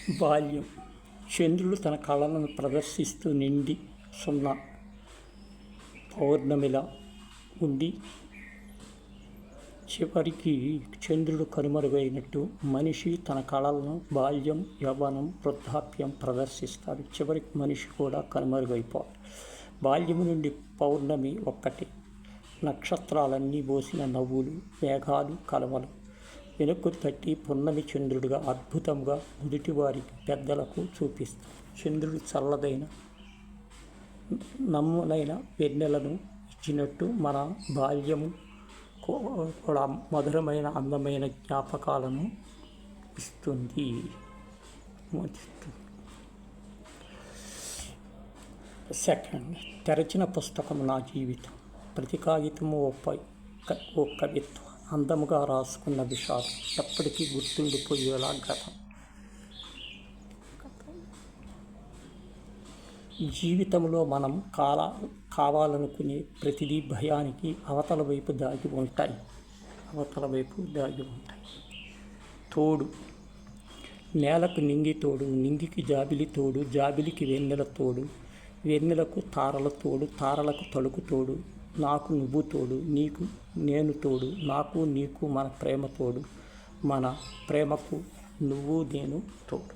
బాల్యం. చంద్రుడు తన కళలను ప్రదర్శిస్తూ నిండి సున్నా పౌర్ణమిలా ఉండి చివరికి చంద్రుడు కనుమరుగైనట్టు మనిషి తన కళలను బాల్యం, యవ్వనం, వృద్ధాప్యం ప్రదర్శిస్తాడు. చివరికి మనిషి కూడా కనుమరుగైపోతాడు. బాల్యము నుండి పౌర్ణమి ఒక్కటే. నక్షత్రాలన్నీ పోసిన నవ్వులు, మేఘాలు, కలవలు వెనుక్కు తట్టి పున్నమి చంద్రుడిగా అద్భుతంగా ముదుటివారికి, పెద్దలకు చూపిస్తాడు. చంద్రుడు చల్లదైన నమ్ములైన వెన్నెలను ఇచ్చినట్టు మన బాల్యము కూడా మధురమైన అందమైన జ్ఞాపకాలను ఇస్తుంది. సెకండ్, తెరచిన పుస్తకం నా జీవితం. ప్రతి కాగితము ఓ కవిత్వం, అందముగా రాసుకున్న విషాదం, ఎప్పటికీ గుర్తుండిపోయేలా గతం. జీవితంలో మనం కావాలనుకునే ప్రతిదీ భయానికి అవతల వైపు దాగి ఉంటాయి. తోడు. నేలకు నింగి తోడు, నింగికి జాబిలి తోడు, జాబిలికి వెన్నెల తోడు, వెన్నెలకు తారల తోడు, తారలకు తలుకు తోడు, నాకు నువ్వు తోడు, నీకు నేను తోడు, నాకు నీకు మన ప్రేమ తోడు, మన ప్రేమకు నువ్వు నేను తోడు.